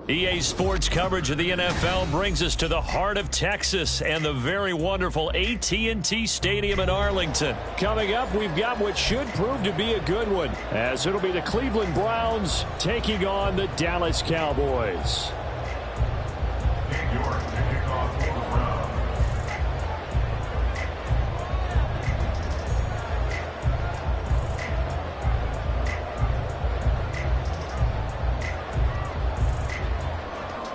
EA Sports coverage of the NFL brings us to the heart of Texas and the very wonderful AT&T Stadium in Arlington. Coming up, we've got what should prove to be a good one, as it'll be the Cleveland Browns taking on the Dallas Cowboys.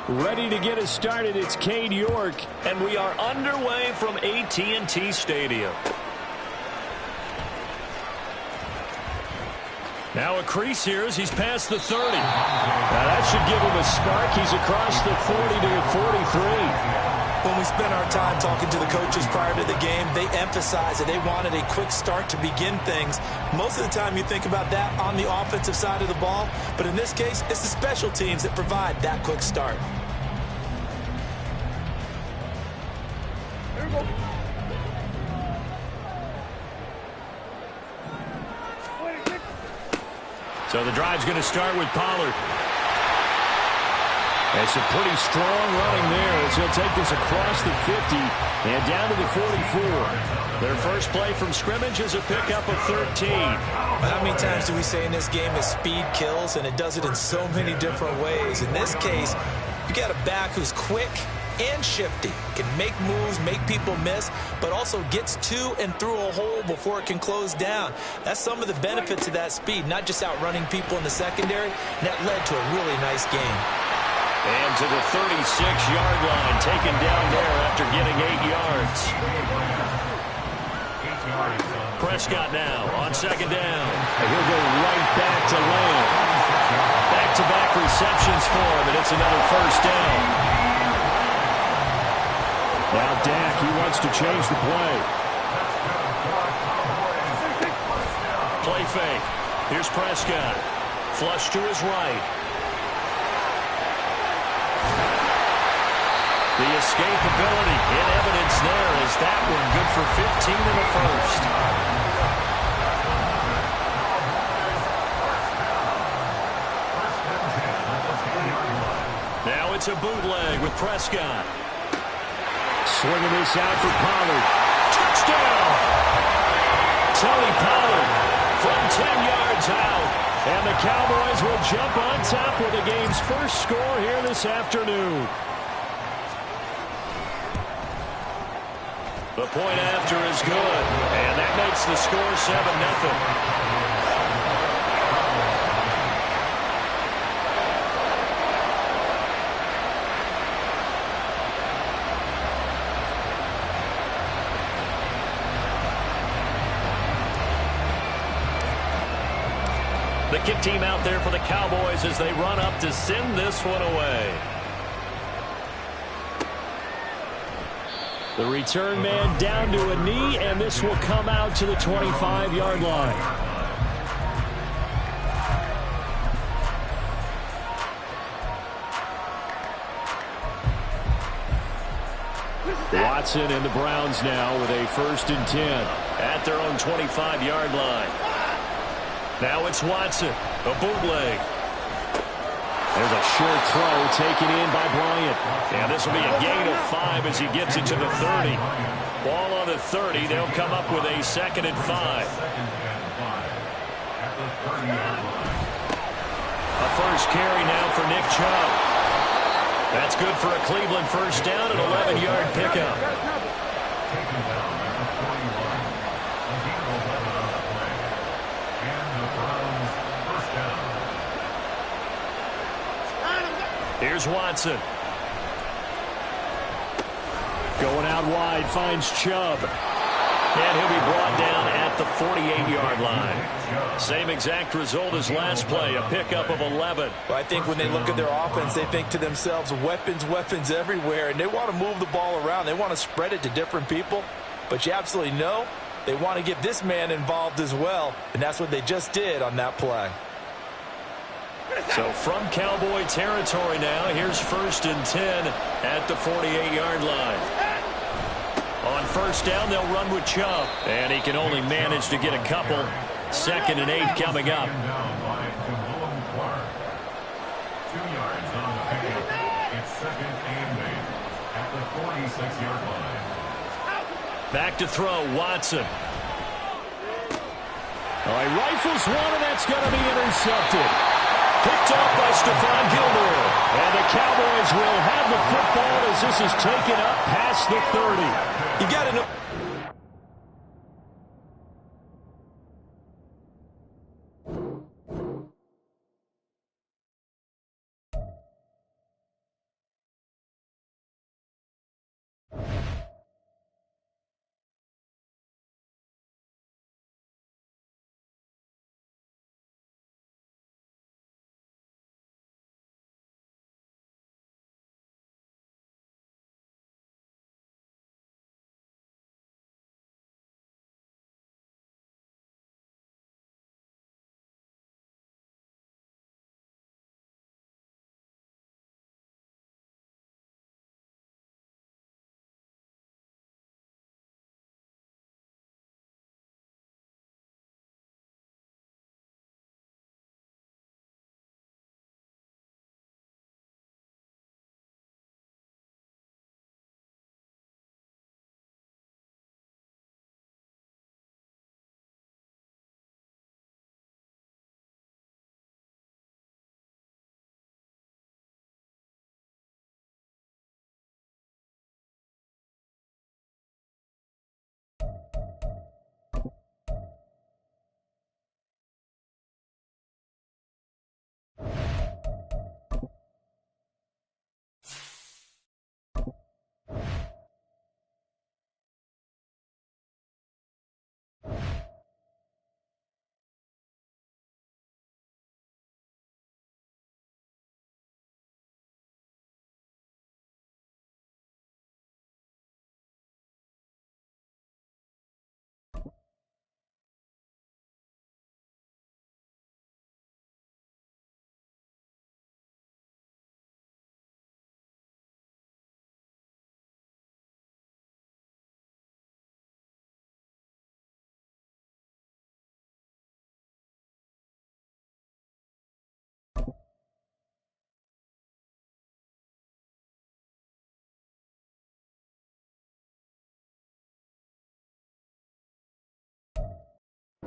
Ready to get us started, it's Cade York. And we are underway from AT&T Stadium. Now a crease here as he's past the 30. Now that should give him a spark. He's across the 40 to 43. When we spent our time talking to the coaches prior to the game, they emphasized that they wanted a quick start to begin things. Most of the time you think about that on the offensive side of the ball, but in this case, it's the special teams that provide that quick start. So the drive's going to start with Pollard. It's a pretty strong running there as he'll take this across the 50 and down to the 44. Their first play from scrimmage is a pickup of 13. How many times do we say in this game that speed kills, and it does it in so many different ways? In this case, you got a back who's quick and shifty, can make moves, make people miss, but also gets to and through a hole before it can close down. That's some of the benefits of that speed, not just outrunning people in the secondary, and that led to a really nice game. And to the 36-yard line, taken down there after getting 8 yards. Prescott now on second down. And he'll go right back to Lamb. Back-to-back receptions for him, and it's another first down. Now Dak, he wants to change the play. Play fake. Here's Prescott. Flush to his right. The escapability in evidence there is that one good for 15 in the first. Now it's a bootleg with Prescott. Swinging this out for Pollard. Touchdown! Tony Pollard from 10 yards out. And the Cowboys will jump on top with the game's first score here this afternoon. The point after is good, and that makes the score 7-0. The kick team out there for the Cowboys as they run up to send this one away. The return man down to a knee, and this will come out to the 25-yard line. Watson and the Browns now with a 1st and 10. At their own 25-yard line. Now it's Watson, a bootleg. There's a short throw taken in by Bryant. And this will be a gain of 5 as he gets it to the 30. Ball on the 30. They'll come up with a 2nd and 5. A first carry now for Nick Chubb. That's good for a Cleveland first down, an 11-yard pickup. Here's Watson. Going out wide, finds Chubb. And he'll be brought down at the 48-yard line. Same exact result as last play, a pickup of 11. Well, I think when they look at their offense, they think to themselves, weapons, weapons everywhere, and they want to move the ball around. They want to spread it to different people. But you absolutely know they want to get this man involved as well, and that's what they just did on that play. So from Cowboy territory now, here's 1st and 10 at the 48-yard line. On first down, they'll run with Chubb. And he can only manage to get a couple. 2nd and 8 coming up. yards on the pickup. It's second and 8 at the 46-yard line. Back to throw, Watson. All right, rifles one, and that's going to be intercepted. Picked off by Stephon Gilmore. And the Cowboys will have the football as this is taken up past the 30. You got to know.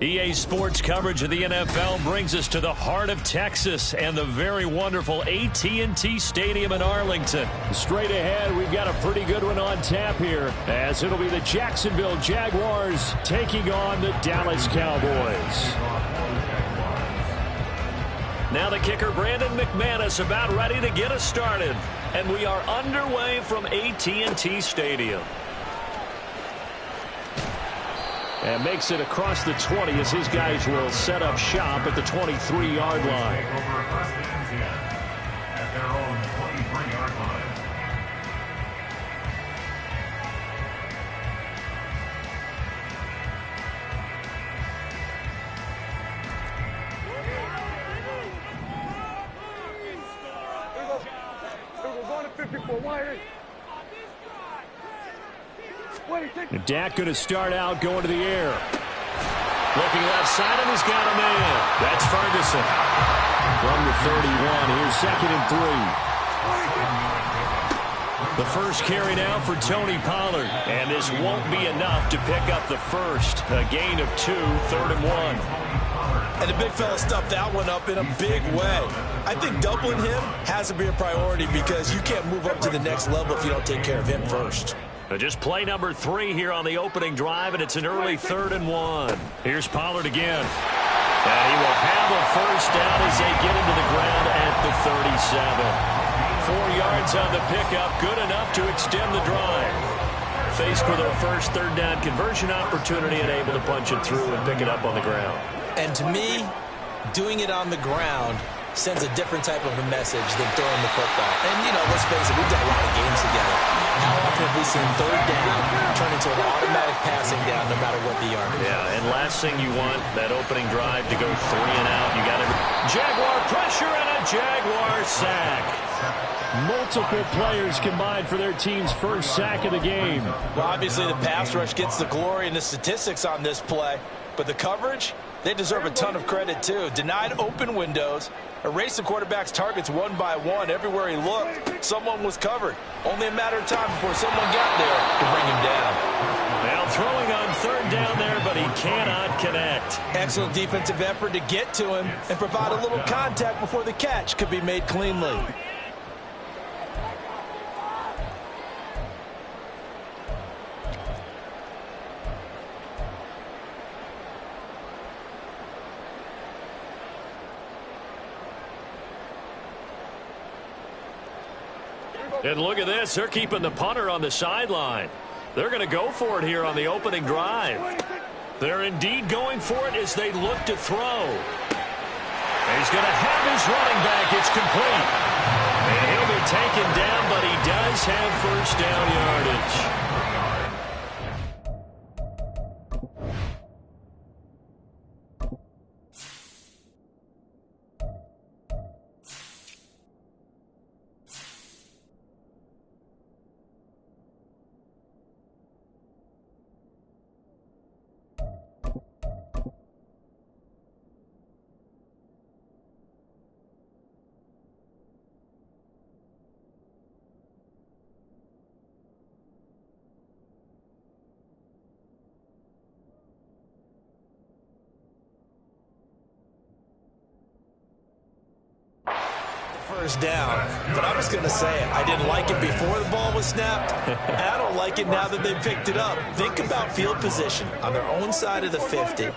EA Sports coverage of the NFL brings us to the heart of Texas and the very wonderful AT&T Stadium in Arlington. Straight ahead, we've got a pretty good one on tap here, as it'll be the Jacksonville Jaguars taking on the Dallas Cowboys. Now the kicker, Brandon McManus, about ready to get us started. And we are underway from AT&T Stadium. And makes it across the 20 as his guys will set up shop at the 23-yard line. Over first and 10 at their own 23-yard line. We're going to 54. Why? Dak going to start out going to the air. Looking left side, and he's got a man. That's Ferguson. From the 31, here's second and 3. The first carry now for Tony Pollard. And this won't be enough to pick up the first. A gain of 2, 3rd and 1. And the big fella stuffed that one up in a big way. I think doubling him has to be a priority because you can't move up to the next level if you don't take care of him first. Just play number 3 here on the opening drive, and it's an early 3rd and 1. Here's Pollard again. And he will have a first down as they get into the ground at the 37. 4 yards on the pickup, good enough to extend the drive. Faced with their first 3rd down conversion opportunity and able to punch it through and pick it up on the ground. And to me, doing it on the ground sends a different type of a message than throwing the football. And, you know, let's face it, we've done a lot of games together. How often have we seen 3rd down turn into an automatic passing down no matter what the yard is? Yeah, and last thing you want, that opening drive to go 3 and out. You got Jaguar pressure and a Jaguar sack. Multiple players combined for their team's first sack of the game. Well, obviously the pass rush gets the glory and the statistics on this play. But the coverage, they deserve a ton of credit, too. Denied open windows, erased the quarterback's targets one by one. Everywhere he looked, someone was covered. Only a matter of time before someone got there to bring him down. Now throwing on third down there, but he cannot connect. Excellent defensive effort to get to him and provide a little contact before the catch could be made cleanly. And look at this. They're keeping the punter on the sideline. They're going to go for it here on the opening drive. They're indeed going for it as they look to throw. He's going to have his running back. It's complete. And he'll be taken down, but he does have first down yardage. First down, but I was going to say I didn't like it before the ball was snapped, and I don't like it now that they picked it up. Think about field position on their own side of the 50.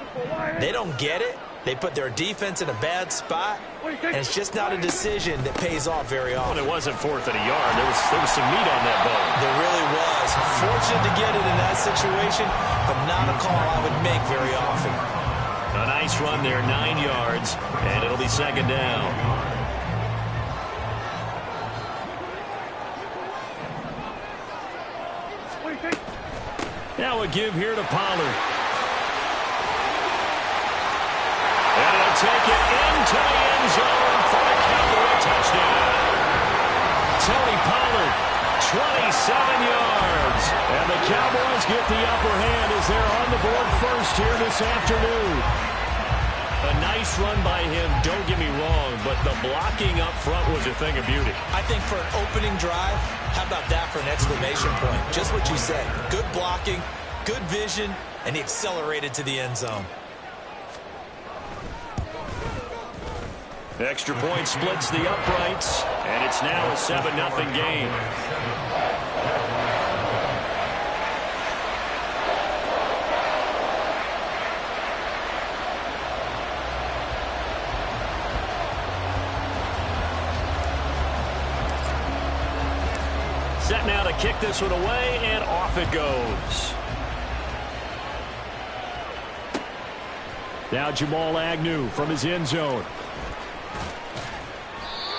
They don't get it. They put their defense in a bad spot, and it's just not a decision that pays off very often. Well, it wasn't fourth and a yard. There was some meat on that ball. There really was. Fortunate to get it in that situation, but not a call I would make very often. A nice run there, 9 yards, and it'll be second down. Now a give here to Pollard. And he'll take it into the end zone for a Cowboy touchdown. Tony Pollard, 27 yards. And the Cowboys get the upper hand as they're on the board first here this afternoon. A nice run by him, don't get me wrong, but the blocking up front was a thing of beauty. I think for an opening drive, how about that for an exclamation point? Just what you said. Good blocking, good vision, and he accelerated to the end zone. Extra point splits the uprights, and it's now a 7-0 game. Set now to kick this one away, and off it goes. Now Jamal Agnew from his end zone.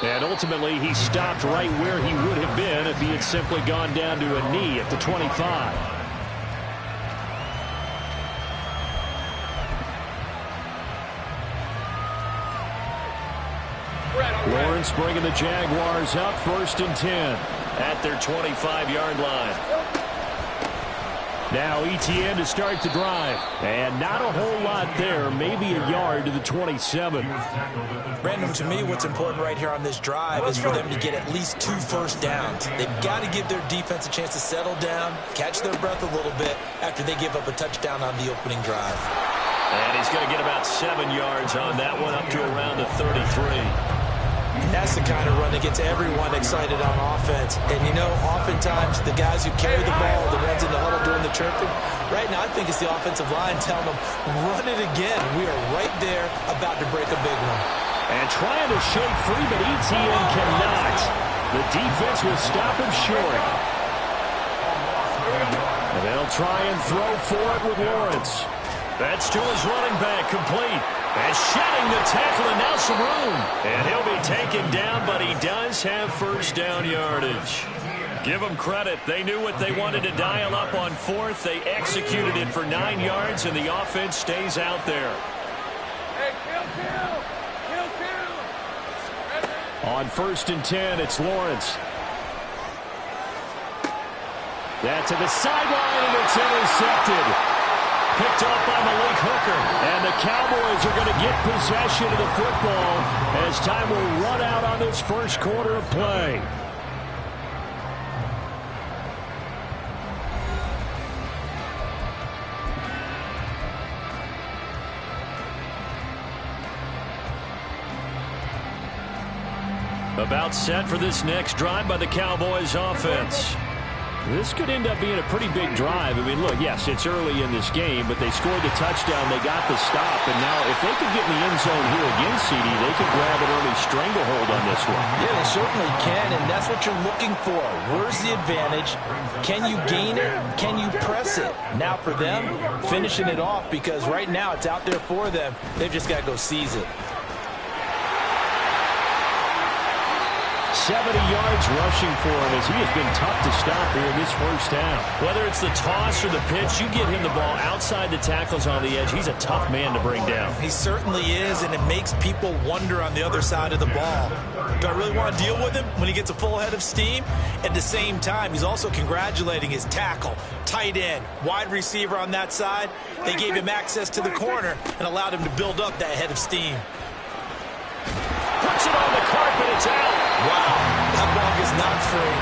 And ultimately, he stopped right where he would have been if he had simply gone down to a knee at the 25. Lawrence bringing the Jaguars up, 1st and 10. At their 25-yard line. Now Etienne to start the drive. And not a whole lot there, maybe a yard to the 27. Brandon, to me, what's important right here on this drive is for them to get at least 2 first downs. They've got to give their defense a chance to settle down, catch their breath a little bit after they give up a touchdown on the opening drive. And he's going to get about 7 yards on that one, up to around the 33. That's the kind of run that gets everyone excited on offense. And, you know, oftentimes the guys who carry the ball, the ones in the huddle doing the chirping, right now I think it's the offensive line telling them, run it again. We are right there about to break a big one. And trying to shake free, but Etienne cannot. The defense will stop him short. And they'll try and throw for it with Lawrence. That's to his running back, complete. And shedding the tackle, and now some room. And he'll be taken down, but he does have first down yardage. Give them credit. They knew what they wanted to dial up on 4th. They executed it for 9 yards, and the offense stays out there. On 1st and 10, it's Lawrence. That to the sideline, and it's intercepted. Picked off by Malik Hooker. And the Cowboys are going to get possession of the football as time will run out on this first quarter of play. About set for this next drive by the Cowboys offense. This could end up being a pretty big drive. I mean, look, yes, it's early in this game, but they scored the touchdown. They got the stop. And now if they could get in the end zone here again, CD, they could grab an early stranglehold on this one. Yeah, they certainly can, and that's what you're looking for. Where's the advantage? Can you gain it? Can you press it? Now for them, finishing it off, because right now it's out there for them. They've just got to go seize it. 70 yards rushing for him as he has been tough to stop here in this first half. Whether it's the toss or the pitch, you get him the ball outside the tackles on the edge. He's a tough man to bring down. He certainly is, and it makes people wonder on the other side of the ball. Do I really want to deal with him when he gets a full head of steam? At the same time, he's also congratulating his tackle, tight end, wide receiver on that side. They gave him access to the corner and allowed him to build up that head of steam. Puts it on the carpet, it's out. Wow, that ball is not free,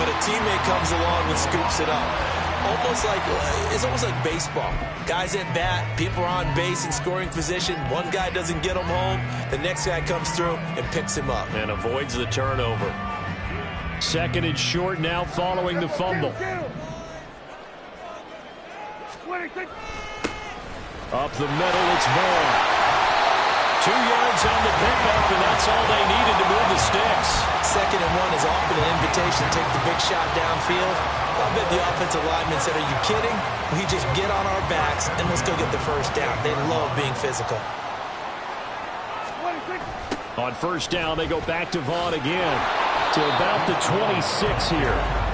but a teammate comes along and scoops it up. It's almost like baseball. Guys at bat, people are on base in scoring position. One guy doesn't get him home. The next guy comes through and picks him up. And avoids the turnover. Second and short now following the fumble. Up the middle, it's Vaughn. 2 yards on the pickup, and that's all they needed to move the sticks. 2nd and 1 is often an invitation to take the big shot downfield. I bet the offensive lineman said, are you kidding? We just get on our backs, and let's go get the first down. They love being physical. On first down, they go back to Vaughn again to about the 26 here.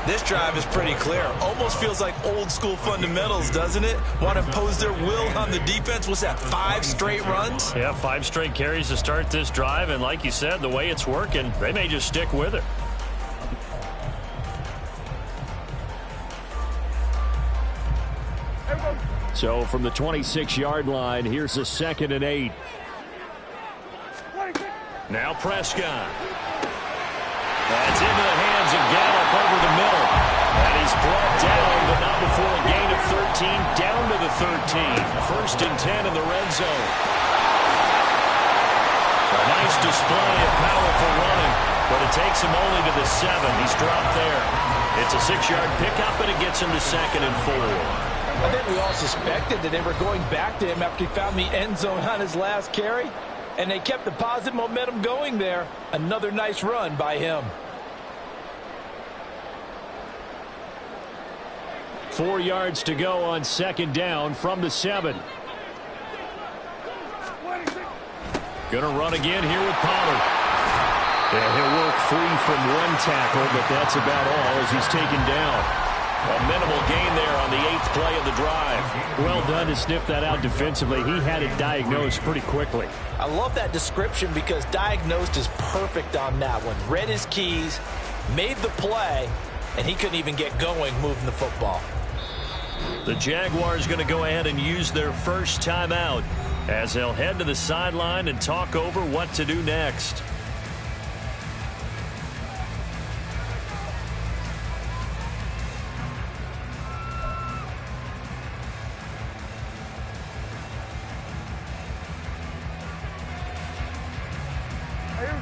This drive is pretty clear. Almost feels like old school fundamentals, doesn't it? Want to impose their will on the defense. What's that, 5 straight runs? Yeah, 5 straight carries to start this drive. And like you said, the way it's working, they may just stick with it. So from the 26-yard line, here's a 2nd and 8. Now Prescott. That's into the hands of Gallup over the middle. And he's brought down, but not before a gain of 13, down to the 13. 1st and 10 in the red zone. A nice display of powerful running, but it takes him only to the 7. He's dropped there. It's a 6-yard pickup, and it gets him to 2nd and 4. I think we all suspected that they were going back to him after he found the end zone on his last carry. And they kept the positive momentum going there. Another nice run by him. 4 yards to go on 2nd down from the 7. Gonna run again here with Pollard. And he'll work free from one tackle, but that's about all as he's taken down. A minimal gain there on the 8th play of the drive. Well done to sniff that out defensively. He had it diagnosed pretty quickly. I love that description because diagnosed is perfect on that one. Read his keys, made the play, and he couldn't even get going moving the football. The Jaguars going to go ahead and use their first timeout as they'll head to the sideline and talk over what to do next.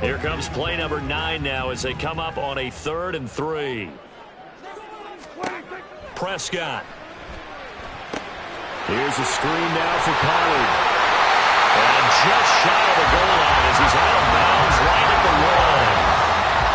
Here comes play number 9 now as they come up on a 3rd and 3. Prescott. Here's a screen now for Pollard. And just shy of the goal line as he's out of bounds right at the line.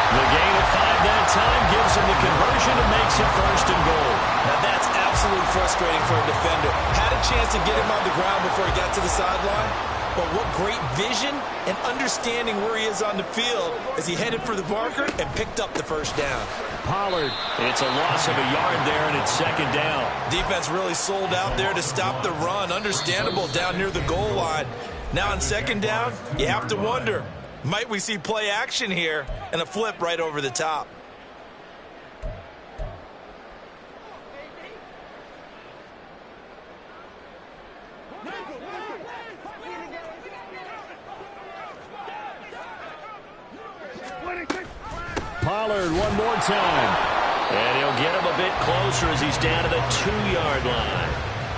The gain of 5 that time gives him the conversion and makes it 1st and goal. Now that's absolutely frustrating for a defender. Had a chance to get him on the ground before he got to the sideline. But what great vision and understanding where he is on the field as he headed for the marker and picked up the first down. Pollard. It's a loss of a yard there, and it's 2nd down. Defense really sold out there to stop the run. Understandable down near the goal line. Now on 2nd down, you have to wonder, might we see play action here and a flip right over the top? Pollard one more time. And he'll get him a bit closer as he's down to the 2-yard line.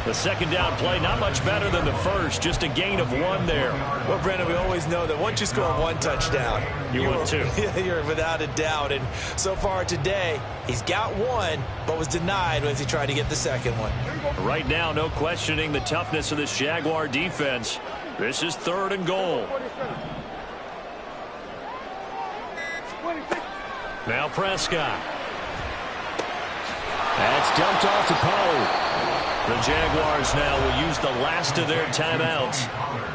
The second down play, not much better than the first, just a gain of 1 there. Well, Brandon, we always know that once you score 1 touchdown, you win 2. You're without a doubt. And so far today, he's got 1, but was denied as he tried to get the second one. Right now, no questioning the toughness of this Jaguar defense. This is 3rd and goal. Now Prescott. That's dumped off to Pollard. The Jaguars now will use the last of their timeouts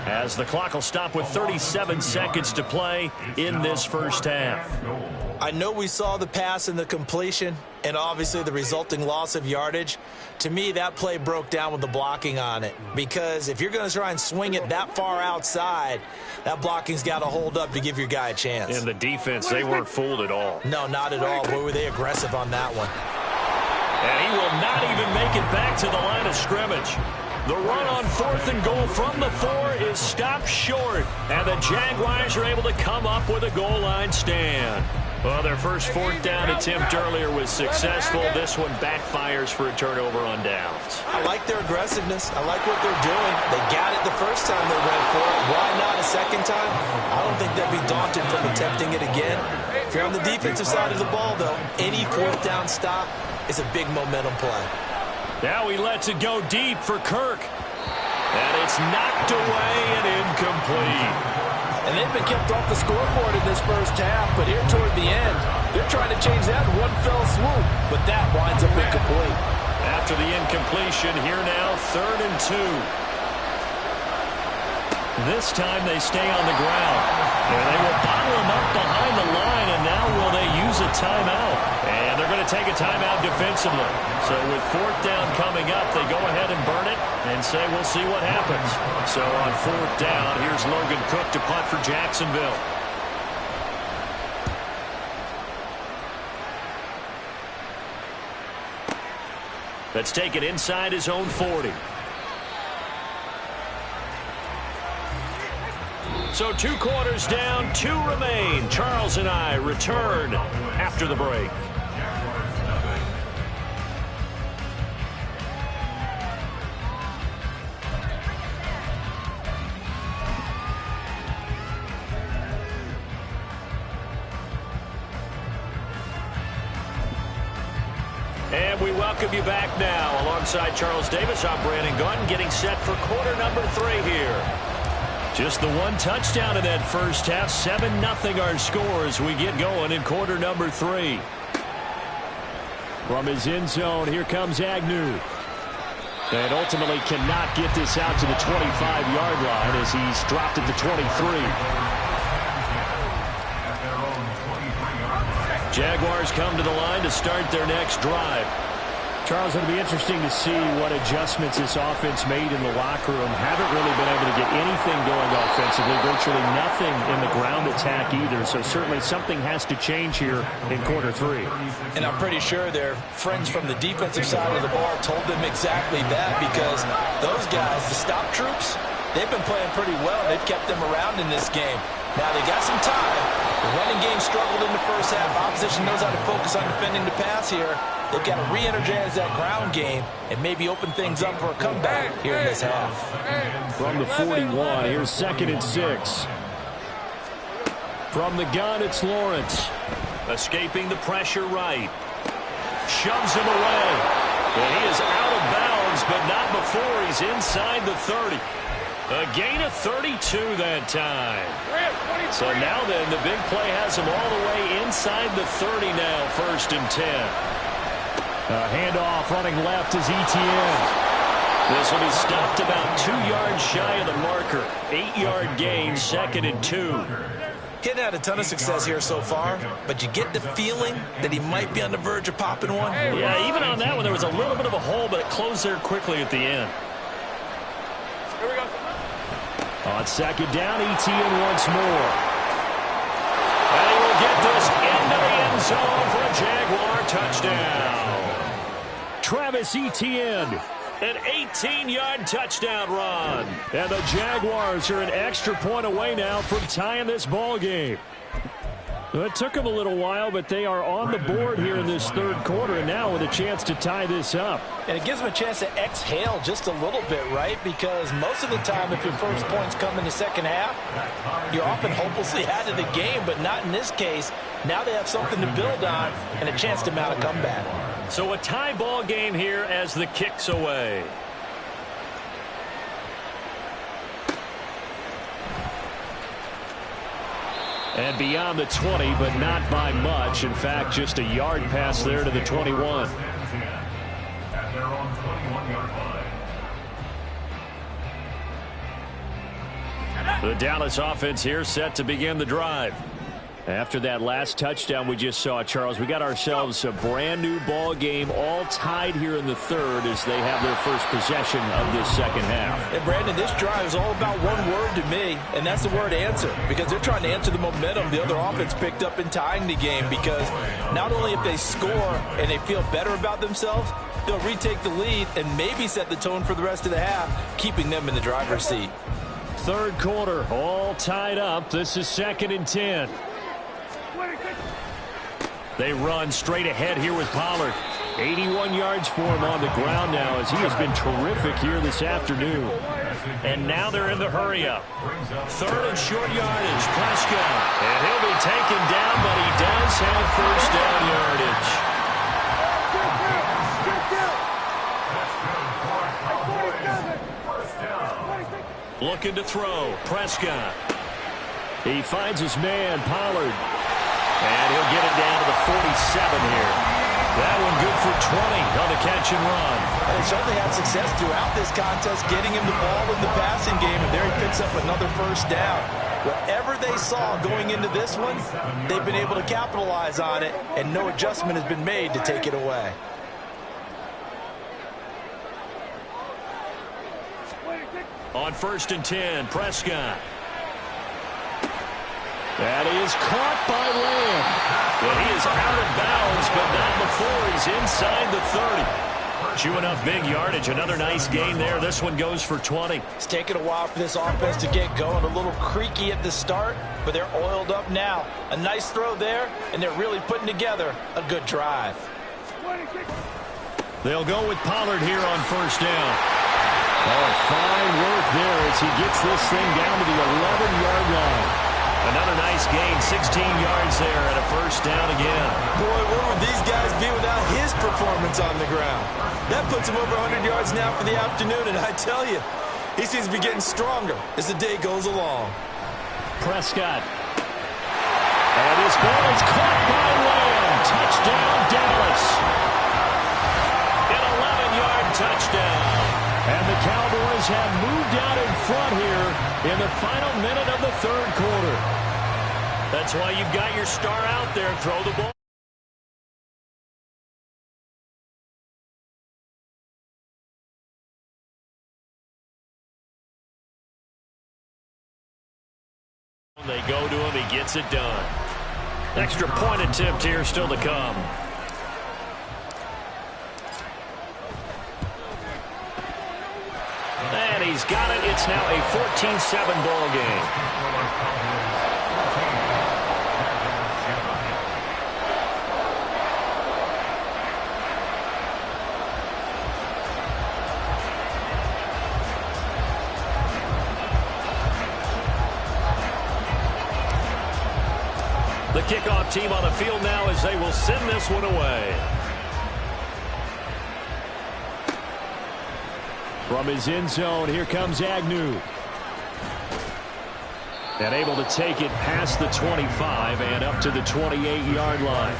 as the clock will stop with 37 seconds to play in this first half. I know we saw the pass and the completion and obviously the resulting loss of yardage. To me, that play broke down with the blocking on it, because if you're going to try and swing it that far outside, that blocking's got to hold up to give your guy a chance. In the defense, they weren't fooled at all. No, not at all. Boy, were they aggressive on that one. And he will not even make it back to the line of scrimmage. The run on 4th and goal from the 4 is stopped short, and the Jaguars are able to come up with a goal line stand. Well, their first 4th down attempt earlier was successful. This one backfires for a turnover on downs. I like their aggressiveness. I like what they're doing. They got it the first time they went for it. Why not a second time? I don't think they'll be daunted from attempting it again. If you're on the defensive side of the ball, though, any 4th down stop is a big momentum play. Now he lets it go deep for Kirk. And it's knocked away and incomplete. And they've been kept off the scoreboard in this first half, but here toward the end, they're trying to change that in one fell swoop, but that winds up incomplete. After the incompletion, here now, 3rd and 2. This time they stay on the ground. And they will bottle him up behind the line, and now will they use a timeout? And they're going to take a timeout defensively. So with 4th down coming up, they go ahead and burn it and say we'll see what happens. So on 4th down, here's Logan Cook to punt for Jacksonville. Let's take it inside his own 40. So 2 quarters down, 2 remain. Charles and I return after the break. And we welcome you back now. Alongside Charles Davis, I'm Brandon Gunn, getting set for quarter number 3 here. Just the 1 touchdown in that first half. 7-0 our score as we get going in quarter number 3. From his end zone, here comes Agnew. And ultimately cannot get this out to the 25-yard line as he's dropped at the 23. Jaguars come to the line to start their next drive. Charles, it'll be interesting to see what adjustments this offense made in the locker room. Haven't really been able to get anything going offensively. Virtually nothing in the ground attack either. So certainly something has to change here in quarter 3. And I'm pretty sure their friends from the defensive side of the ball told them exactly that, because those guys, the stop troops, they've been playing pretty well. They've kept them around in this game. Now they got some time. The running game struggled in the first half. Opposition knows how to focus on defending the pass here. They've got to re-energize that ground game and maybe open things up for a comeback here in this half. From the 41, here's 2nd and 6. From the gun, it's Lawrence. Escaping the pressure right. Shoves him away. And he is out of bounds, but not before he's inside the 30. A gain of 32 that time. So now then, the big play has him all the way inside the 30 now, 1st and 10. A handoff running left is Etienne. This will be stopped about 2 yards shy of the marker. 8-yard gain, 2nd and 2. He hadn't had a ton of success here so far, but you get the feeling that he might be on the verge of popping one. Yeah, even on that one, there was a little bit of a hole, but it closed there quickly at the end. Here we go. On 2nd down, Etienne once more. And he will get this into the end zone for a Jaguar touchdown. Travis Etienne. An 18-yard touchdown run. And the Jaguars are an extra point away now from tying this ball game. Well, it took them a little while, but they are on the board here in this third quarter, and now with a chance to tie this up. And it gives them a chance to exhale just a little bit, right? Because most of the time, if your first points come in the second half, you're often hopelessly out of the game, but not in this case. Now they have something to build on and a chance to mount a comeback. So a tie ball game here as the kick's away. And beyond the 20, but not by much. In fact, just a yard pass there to the 21. At their own 21-yard line. The Dallas offense here set to begin the drive. After that last touchdown we just saw, Charles, we got ourselves a brand new ball game, all tied here in the third as they have their first possession of this second half. And Brandon, this drive is all about one word to me, and that's the word answer, because they're trying to answer the momentum the other offense picked up in tying the game, because not only if they score and they feel better about themselves, they'll retake the lead and maybe set the tone for the rest of the half, keeping them in the driver's seat. Third quarter, all tied up. This is 2nd and 10. They run straight ahead here with Pollard. 81 yards for him on the ground now as he has been terrific here this afternoon. And now they're in the hurry-up. Third and short yardage, Prescott. And he'll be taken down, but he does have first down yardage. Looking to throw, Prescott. He finds his man, Pollard. And he'll get it down to the 47 here. That one good for 20 on the catch and run. And they certainly had success throughout this contest, getting him the ball in the passing game, and there he picks up another first down. Whatever they saw going into this one, they've been able to capitalize on it, and no adjustment has been made to take it away. On 1st and 10, Prescott. That is caught by Lamb. Well, he is out of bounds, but not before he's inside the 30. Chewing up big yardage. Another nice gain there. This one goes for 20. It's taken a while for this offense to get going. A little creaky at the start, but they're oiled up now. A nice throw there, and they're really putting together a good drive. They'll go with Pollard here on first down. Oh, fine work there as he gets this thing down to the 11-yard line. Another nice gain, 16 yards there and a first down again. Boy, where would these guys be without his performance on the ground? That puts him over 100 yards now for the afternoon, and I tell you, he seems to be getting stronger as the day goes along. Prescott. And his ball is caught by Lamb. Touchdown, Dallas. An 11-yard touchdown. And the Cowboys have moved out in front here in the final minute of the third quarter. That's why you've got your star out there. Throw the ball. They go to him. He gets it done. Extra point attempt here still to come. And he's got it. It's now a 14-7 ball game. The kickoff team on the field now as they will send this one away. From his end zone, here comes Agnew. And able to take it past the 25 and up to the 28-yard line.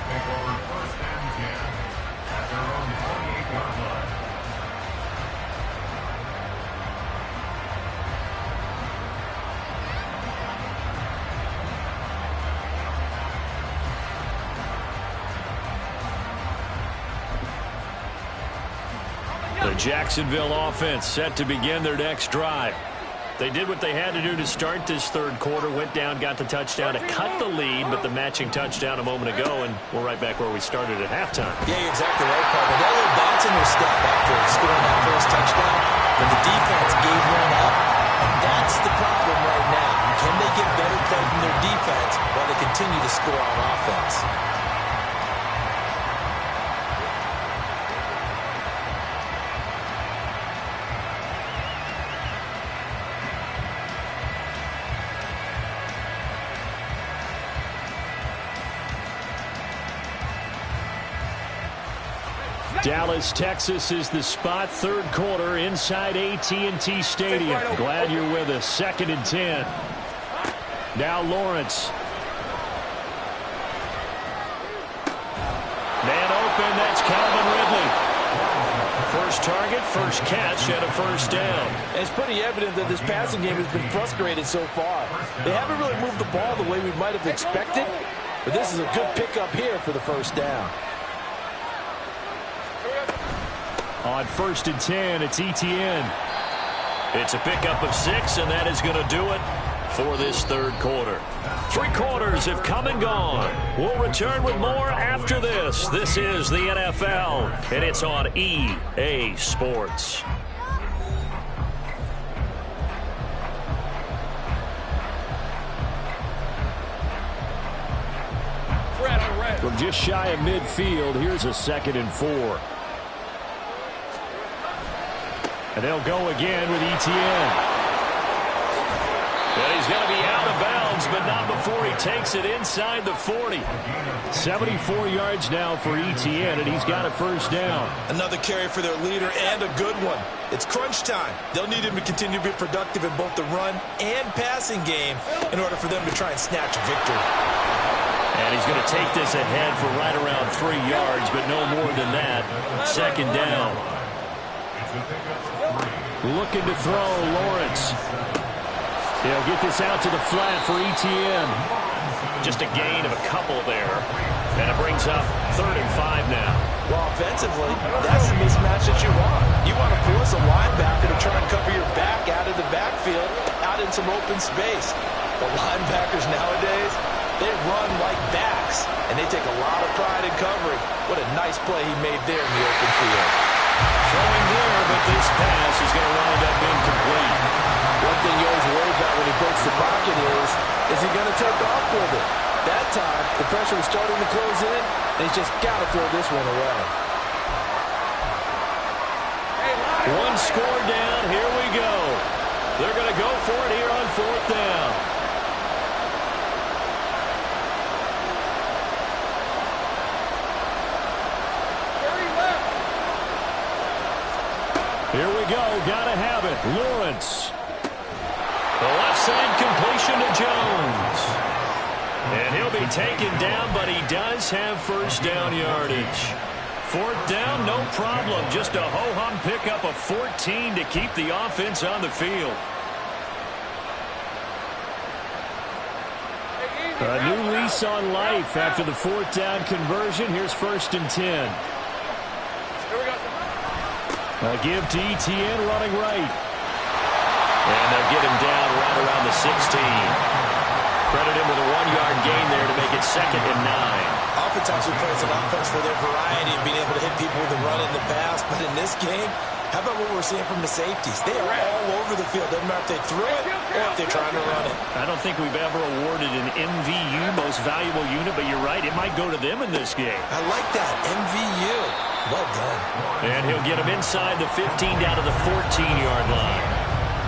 The Jacksonville offense set to begin their next drive. They did what they had to do to start this third quarter, went down, got the touchdown to cut the lead, but the matching touchdown a moment ago, and we're right back where we started at halftime. Yeah, you're exactly right, partner. They're a little bounce in their step after scoring that first touchdown, but the defense gave one up, and that's the problem right now. Can they get better play from their defense while they continue continue to score on offense. Dallas, Texas is the spot. Third quarter inside AT&T Stadium. Glad you're with us. 2nd and 10. Now Lawrence. Man open. That's Calvin Ridley. First target, first catch, and a first down. And it's pretty evident that this passing game has been frustrated so far. They haven't really moved the ball the way we might have expected, but this is a good pickup here for the first down. On 1st and 10, it's ETN. It's a pickup of 6, and that is going to do it for this third quarter. 3 quarters have come and gone. We'll return with more after this. This is the NFL, and it's on EA Sports. From just shy of midfield, here's a 2nd and 4. And they'll go again with ETN. And he's going to be out of bounds, but not before he takes it inside the 40. 74 yards now for ETN, and he's got a first down. Another carry for their leader, and a good one. It's crunch time. They'll need him to continue to be productive in both the run and passing game in order for them to try and snatch a victory. And he's going to take this ahead for right around 3 yards, but no more than that. 2nd down. Looking to throw, Lawrence. He'll get this out to the flat for ETN. Just a gain of a couple there. And it brings up 3rd and 5 now. Well, offensively, that's the mismatch that you want. You want to force a linebacker to try and cover your back out of the backfield, out in some open space. The linebackers nowadays, they run like backs, and they take a lot of pride in covering. What a nice play he made there in the open field. Throwing there, but this pass is going to wind up incomplete. One thing you always worry about when he breaks the pocket is he going to take off with it? That time, the pressure was starting to close in, and he's just got to throw this one away. One score down, here we go. They're going to go for it here on 4th down. Here we go. Gotta have it. Lawrence. The left side completion to Jones. And he'll be taken down, but he does have first down yardage. 4th down, no problem. Just a ho-hum pickup of 14 to keep the offense on the field. A new lease on life after the 4th down conversion. Here's 1st and 10. A give to ETN running right. And they'll get him down right around the 16. Credit him with a 1-yard gain there to make it 2nd and 9. Oftentimes we praise an offense for their variety of being able to hit people with a run in the pass. But in this game, how about what we're seeing from the safeties? They are all over the field. Doesn't matter if they threw it or if they're trying to run it. I don't think we've ever awarded an MVU, most valuable unit, but you're right, it might go to them in this game. I like that, MVU. Well done. And he'll get him inside the 15 down to the 14-yard line.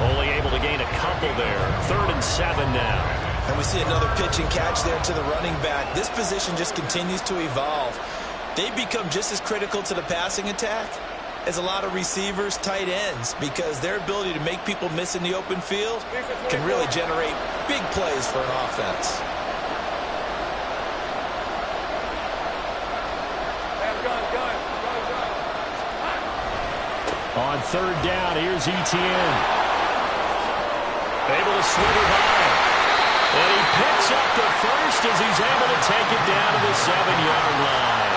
Only able to gain a couple there. 3rd and 7 now. And we see another pitch and catch there to the running back. This position just continues to evolve. They become just as critical to the passing attack as a lot of receivers, tight ends, because their ability to make people miss in the open field can really generate big plays for an offense. On 3rd down, here's ETN. Able to slither by. And he picks up the first as he's able to take it down to the 7-yard line.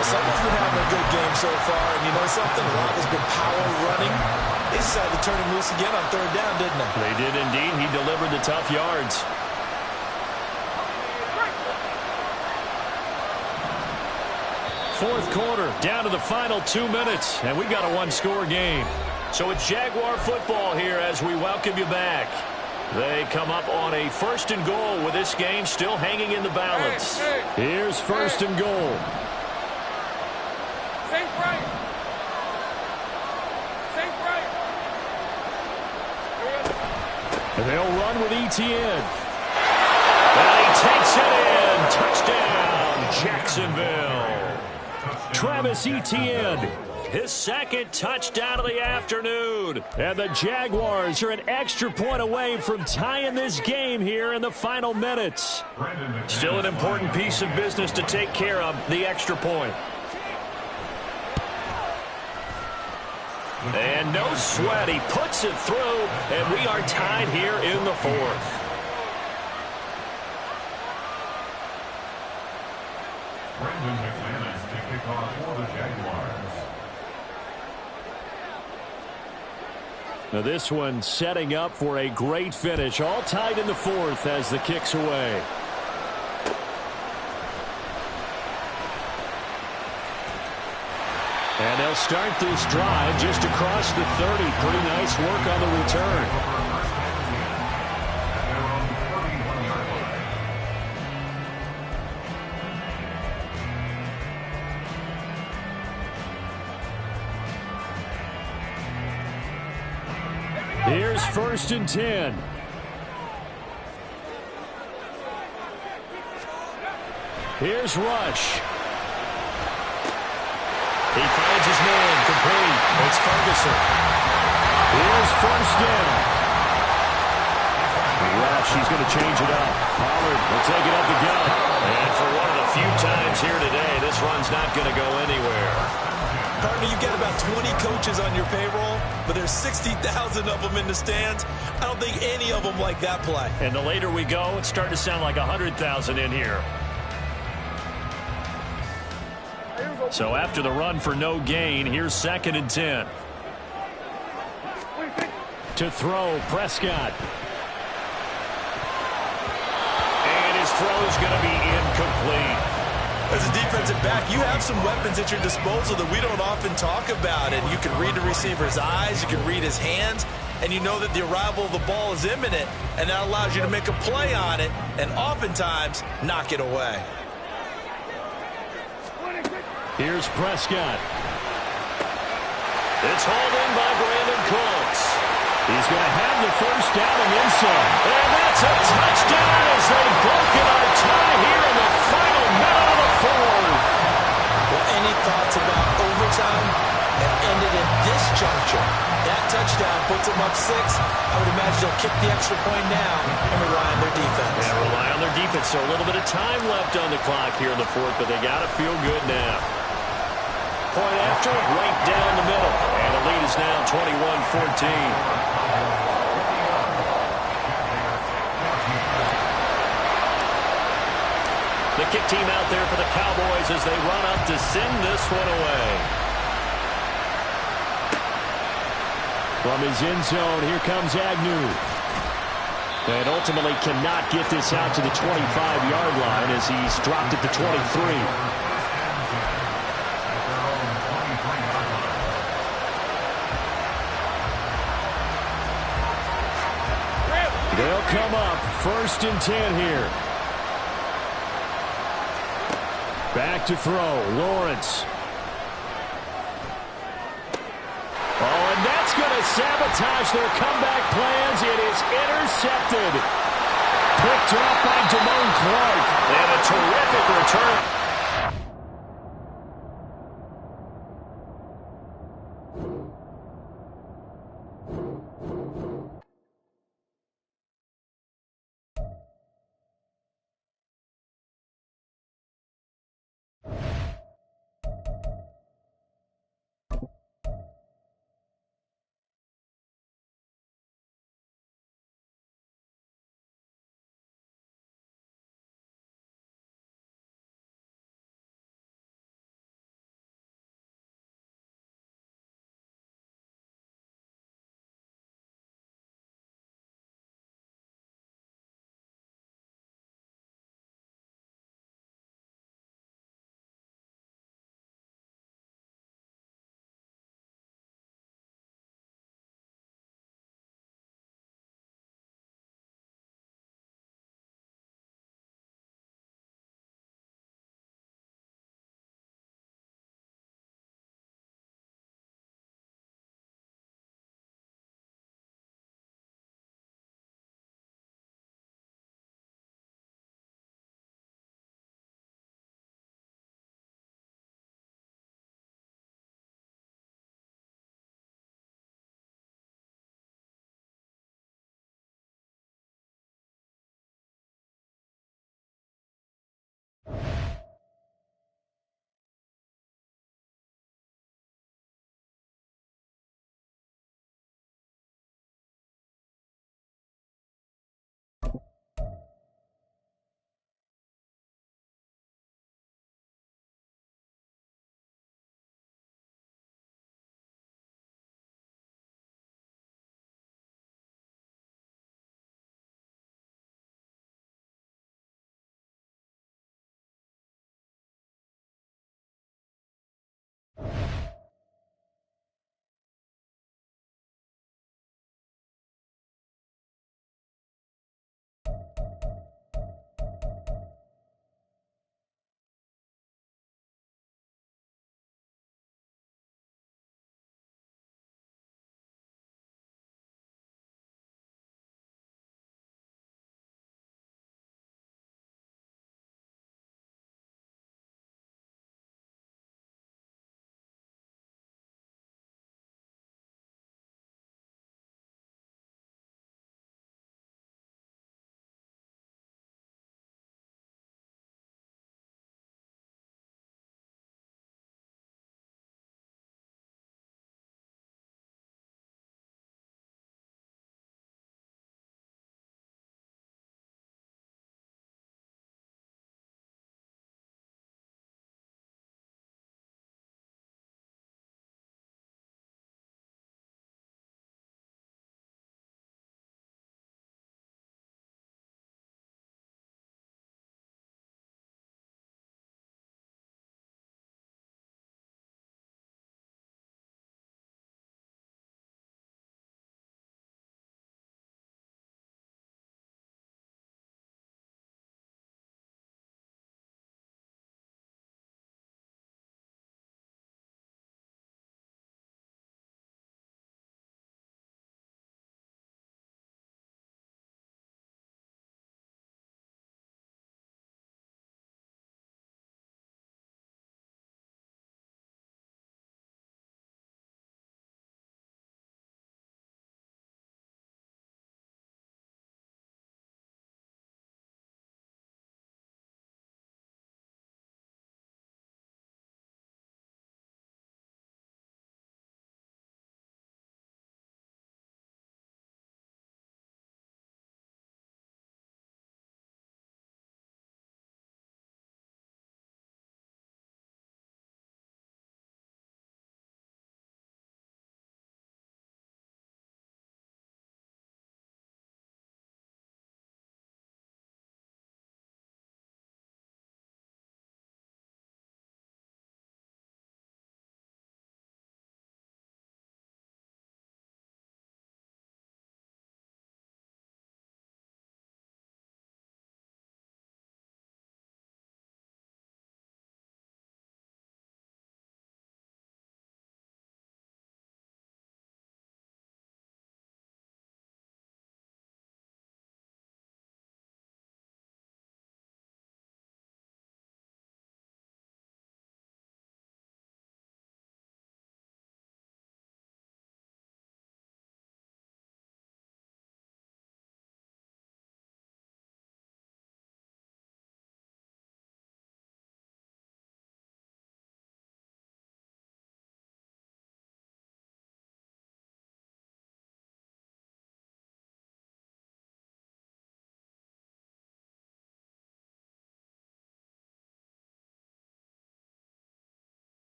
Someone's been having a good game so far, and you know something? A lot has been power running. They decided to turn him loose again on 3rd down, didn't they? They did indeed. He delivered the tough yards. Fourth quarter, down to the final 2 minutes, and we got a 1-score game. So it's Jaguar football here as we welcome you back. They come up on a 1st and goal with this game still hanging in the balance. Here's 1st and goal. Safe right. Safe right. And they'll run with Etienne. And he takes it in. Touchdown, Jacksonville. Travis Etienne. His 2nd touchdown of the afternoon. And the Jaguars are an extra point away from tying this game here in the final minutes. Still an important piece of business to take care of, the extra point. And no sweat, he puts it through, and we are tied here in the 4th. Brendan McManus to kick off for the Jaguars. Now this one setting up for a great finish. All tied in the 4th as the kick's away. And they'll start this drive just across the 30. Pretty nice work on the return. Here's 1st and 10. Here's Rush. He finds his man, complete. It's Ferguson. Here's 1st down. Rush, he's going to change it up. Pollard will take it up the gut. And for one of the few times here today, this run's not going to go anywhere. Partner, you've got about 20 coaches on your payroll, but there's 60,000 of them in the stands. I don't think any of them like that play. And the later we go, it's starting to sound like 100,000 in here. So after the run for no gain, here's 2nd and 10. To throw, Prescott. And his throw's going to be incomplete. As a defensive back, you have some weapons at your disposal that we don't often talk about. And you can read the receiver's eyes, you can read his hands, and you know that the arrival of the ball is imminent, and that allows you to make a play on it and oftentimes knock it away. Here's Prescott. It's hauled in by Brandon Cooks. He's going to have the 1st down and then some. And that's a touchdown as they've broken our tie here in the final minute of the 4th. Well, any thoughts about overtime have ended at this juncture. That touchdown puts them up 6. I would imagine they'll kick the extra point now and rely on their defense. Yeah, rely on their defense. So a little bit of time left on the clock here in the 4th, but they got to feel good now. Point after, right down the middle. And the lead is now 21-14. The kick team out there for the Cowboys as they run up to send this one away. From his end zone, here comes Agnew. And ultimately cannot get this out to the 25-yard line as he's dropped at the 23. They'll come up 1st and 10 here. Back to throw, Lawrence. Oh, and that's going to sabotage their comeback plans. It is intercepted. Picked up by Damone Clark. And a terrific return.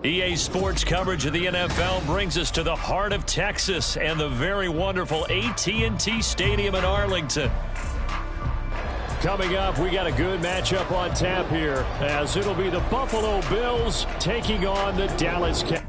EA Sports coverage of the NFL brings us to the heart of Texas and the very wonderful AT&T Stadium in Arlington. Coming up, we got a good matchup on tap here, as it'll be the Buffalo Bills taking on the Dallas Cowboys.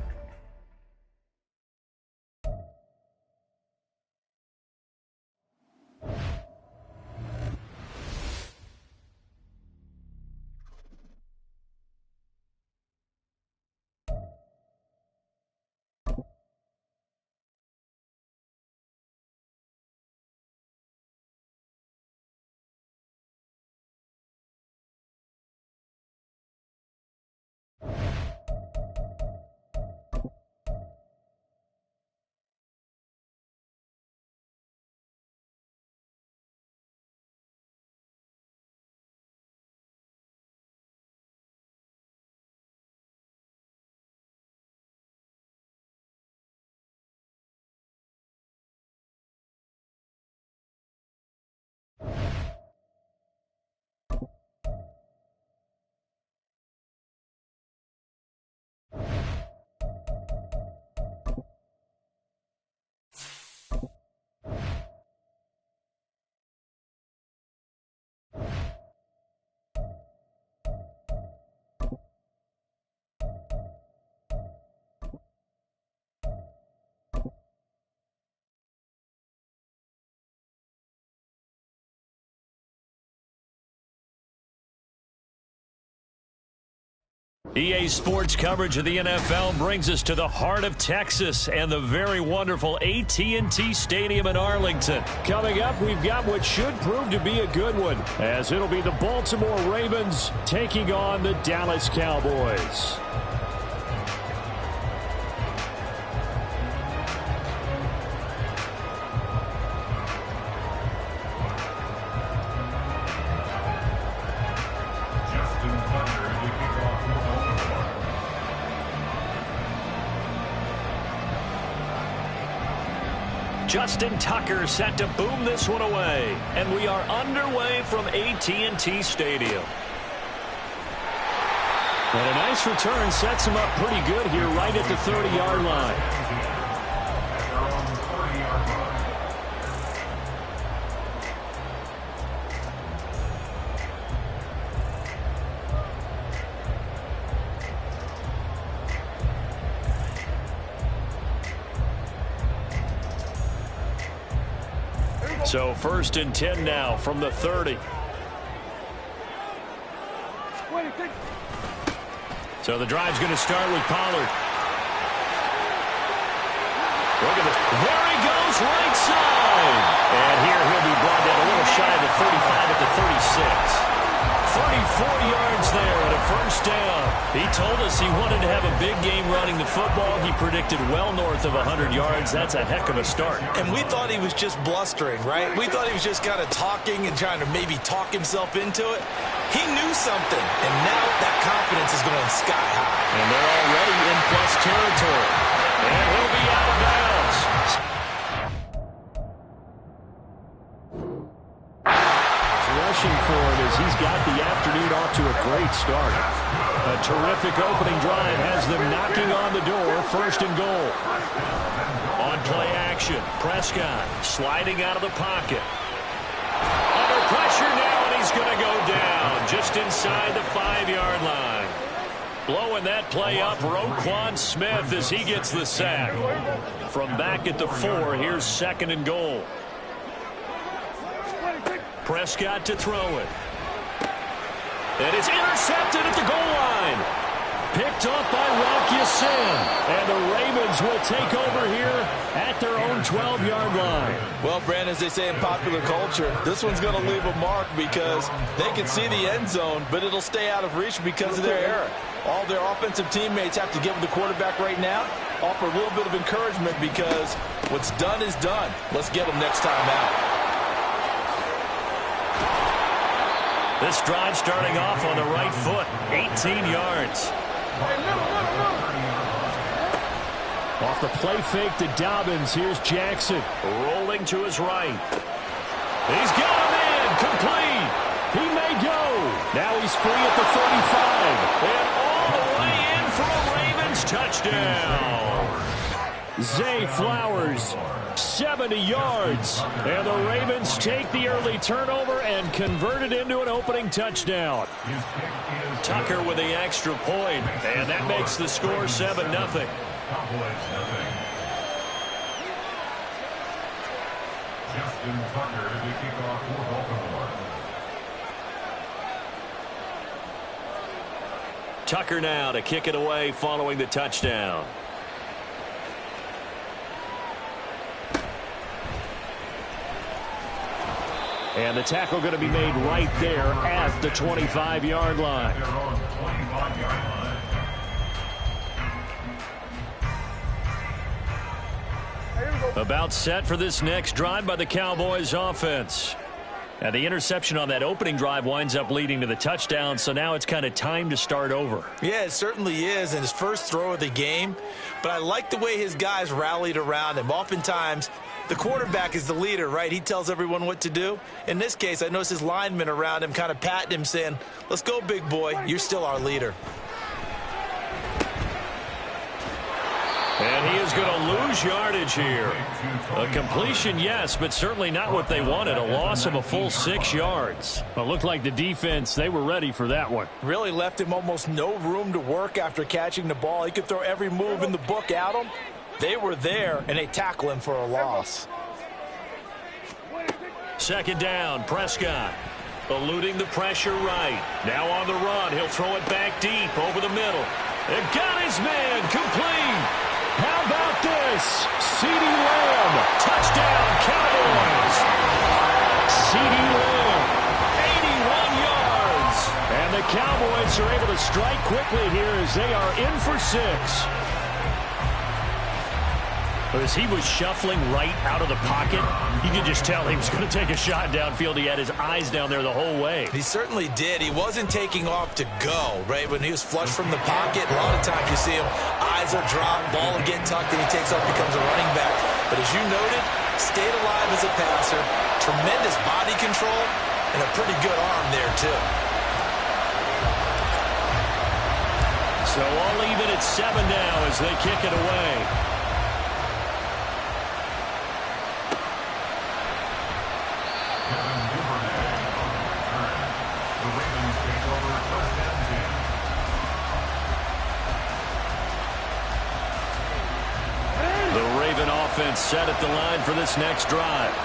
EA Sports coverage of the NFL brings us to the heart of Texas and the very wonderful AT&T Stadium in Arlington. Coming up, we've got what should prove to be a good one, as it'll be the Baltimore Ravens taking on the Dallas Cowboys. Justin Tucker set to boom this one away. And we are underway from AT&T Stadium. And a nice return sets him up pretty good here right at the 30-yard line. So 1st and 10 now from the 30. So the drive's going to start with Pollard. Look at this. There he goes, right side. And here he'll be brought down a little shy of the 35 at the 36. 34 yards there and a first down. He told us he wanted to have a big game running the football. He predicted well north of 100 yards. That's a heck of a start. And we thought he was just blustering, right? We thought he was just kind of talking and trying to maybe talk himself into it. He knew something, and now that confidence is going sky high. And they're already in plus territory. And he'll be out of bounds. Rushing for it as he's got the afternoon off to a great start. A terrific opening drive has them knocking on the door. 1st and goal. On play action, Prescott sliding out of the pocket. Under pressure now, and he's going to go down just inside the 5-yard line. Blowing that play up, Roquan Smith as he gets the sack. From back at the 4, here's 2nd and goal. Prescott to throw it. And it's intercepted at the goal line. Picked up by Rock Ya-Sin. And the Ravens will take over here at their own 12-yard line. Well, Brandon, as they say in popular culture, this one's going to leave a mark because they can see the end zone, but it'll stay out of reach because of their error. All their offensive teammates have to give the quarterback right now, offer a little bit of encouragement because what's done is done. Let's get them next time out. This drive starting off on the right foot, 18 yards. Off the play fake to Dobbins, here's Jackson. Rolling to his right. He's got him in, complete. He may go. Now he's free at the 35. And all the way in for a Ravens Flowers, touchdown. Zay Flowers, 70 yards. And the Ravens take the early turnover and convert it into an opening touchdown. Tucker with the extra point, and that makes the score 7-0. Justin Tucker to kick off for Baltimore. Tucker now to kick it away following the touchdown. And the tackle going to be made right there at the 25-yard line. They're on 25-yard line. About set for this next drive by the Cowboys offense. And the interception on that opening drive winds up leading to the touchdown, so now it's kind of time to start over. Yeah, it certainly is, and his first throw of the game. But I like the way his guys rallied around him. Oftentimes, the quarterback is the leader, right? He tells everyone what to do. In this case, I noticed his linemen around him kind of patting him, saying, let's go, big boy. You're still our leader. And he is going to lose yardage here. A completion, yes, but certainly not what they wanted. A loss of a full 6 yards. Well, it looked like the defense, they were ready for that one. Really left him almost no room to work after catching the ball. He could throw every move in the book at him. They were there, and they tackle him for a loss. Second down, Prescott. Eluding the pressure right. Now on the run. He'll throw it back deep over the middle. And got his man complete. How about this? CeeDee Lamb. Touchdown, Cowboys. CeeDee Lamb, 81 yards. And the Cowboys are able to strike quickly here as they are in for 6. As he was shuffling right out of the pocket, you could just tell he was going to take a shot downfield. He had his eyes down there the whole way. He certainly did. He wasn't taking off to go, right? When he was flush from the pocket, a lot of times you see him, eyes are dropped, ball will get tucked, and he takes off, becomes a running back. But as you noted, stayed alive as a passer, tremendous body control, and a pretty good arm there, too. So all even at 7 now as they kick it away. Offense set at the line for this next drive.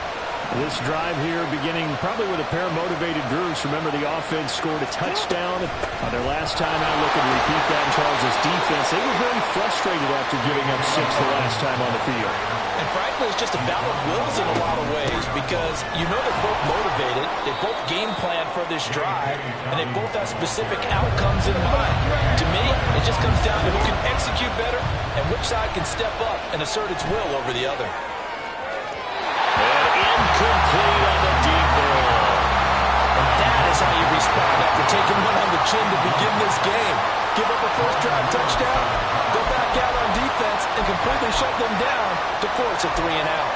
This drive here beginning probably with a pair of motivated groups. Remember, the offense scored a touchdown on their last time out. Look and repeat that in Charles' defense. They were very frustrated after giving up 6 the last time on the field. And frankly, it's just a battle of wills in a lot of ways because you know they're both motivated. They both game plan for this drive, and they both have specific outcomes in mind. To me, it just comes down to who can execute better and which side can step up and assert its will over the other. And incomplete on the deep ball. And that is how you respond after taking one on the chin to begin this game. Give up a first drive touchdown, go back out on defense, and completely shut them down to force a 3-and-out.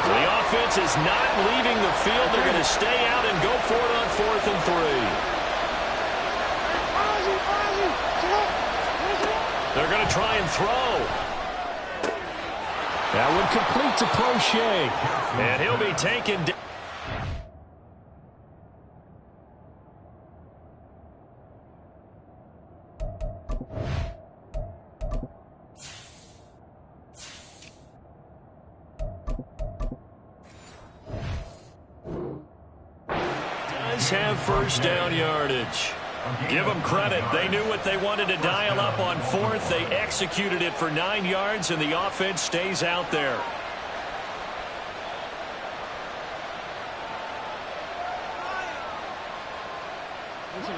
The offense is not leaving the field. They're going to stay out and go for it on 4th and 3. They're going to try and throw. That one complete to Crochet. And he'll be taken down. Does have first down yardage. Give them credit. They knew what they wanted to dial up on 4th. They executed it for 9 yards, and the offense stays out there.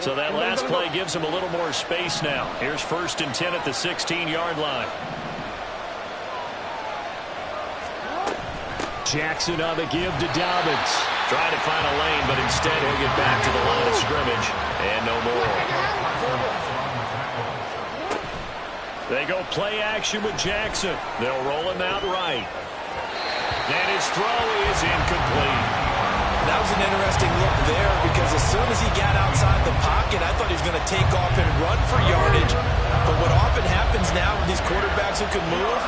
So that last play gives them a little more space now. Here's 1st and 10 at the 16-yard line. Jackson on the give to Dobbins. Trying to find a lane, but instead he'll get back to the line of scrimmage. And no more. They go play action with Jackson. They'll roll him out right. And his throw is incomplete. That was an interesting look there because as soon as he got outside the pocket, I thought he was going to take off and run for yardage. But what often happens now with these quarterbacks who can move,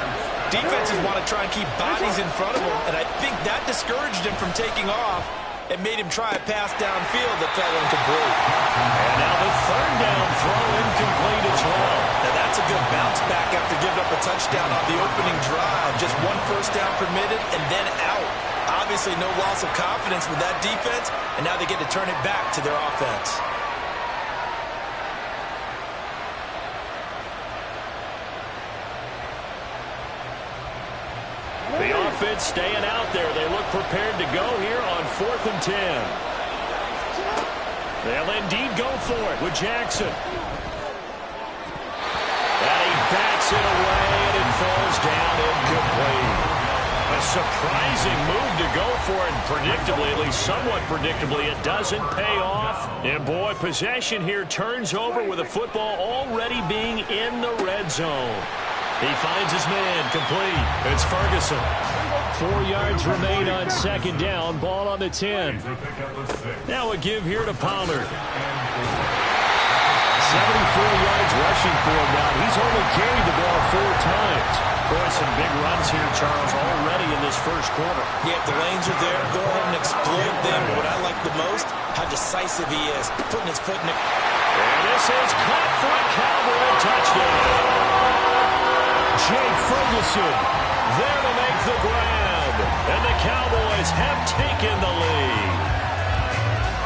defenses want to try and keep bodies in front of them, and I think that discouraged him from taking off and made him try a pass downfield that fell incomplete. And now the third down throw incomplete as well. Now that's a good bounce back after giving up a touchdown on the opening drive. Just one first down permitted and then out. Obviously no loss of confidence with that defense, and now they get to turn it back to their offense. The offense staying out there. They look prepared to go here on 4th and 10. They'll indeed go for it with Jackson. And he bats it away, and it falls down incomplete. A surprising move to go for it. Predictably, at least somewhat predictably, it doesn't pay off. And boy, possession here turns over with the football already being in the red zone. He finds his man, complete. It's Ferguson. 4 yards remain on second down. Ball on the 10. Now a give here to Pollard. 74 yards rushing for him now. He's only carried the ball 4 times. Boy, some big runs here, Charles, already in this first quarter. Yeah, if the lanes are there, go ahead and exploit them. What I like the most, how decisive he is, putting his foot in it. And this is caught for a Cowboy touchdown. Jake Ferguson there to make the grab. And the Cowboys have taken the lead.